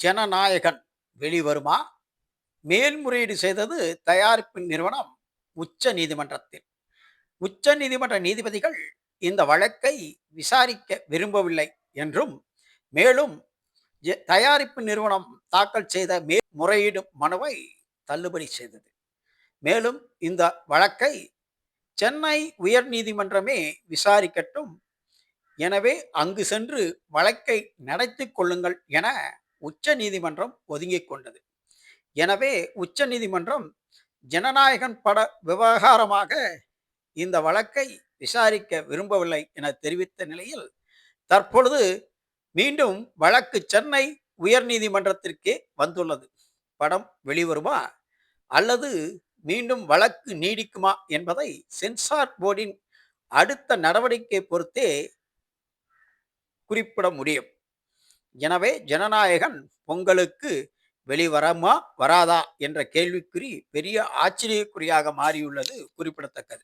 ஜனநாயகன் வெளிவருமா? மேல்முறையீடு செய்தது தயாரிப்பு நிறுவனம் உச்ச நீதிமன்றத்தில். உச்ச நீதிமன்ற நீதிபதிகள் இந்த வழக்கை விசாரிக்க விரும்பவில்லை என்றும், மேலும் தயாரிப்பு நிறுவனம் தாக்கல் செய்த மேல்முறையீடு மனுவை தள்ளுபடி செய்தது. மேலும் இந்த வழக்கை சென்னை உயர்நீதிமன்றமே விசாரிக்கட்டும், எனவே அங்கு சென்று வழக்கை நடத்திக் கொள்ளுங்கள் என உச்ச நீதிமன்றம் ஒதுங்கிக் கொண்டது. எனவே உச்ச நீதிமன்றம் ஜனநாயகன் பட விவகாரமாக இந்த வழக்கை விசாரிக்க விரும்பவில்லை என தெரிவித்த நிலையில், தற்பொழுது மீண்டும் வழக்கு சென்னை உயர்நீதிமன்றத்திற்கே வந்துள்ளது. படம் வெளிவருமா அல்லது மீண்டும் வழக்கு நீடிக்குமா என்பதை சென்சார் போர்டின் அடுத்த நடவடிக்கை பொறுத்தே குறிப்பிட முடியும். எனவே ஜனநாயகன் பொங்கலுக்கு வெளிவரமா வராதா என்ற கேள்விக்குறி பெரிய ஆச்சரியக்குறியாக மாறியுள்ளது குறிப்பிடத்தக்கது.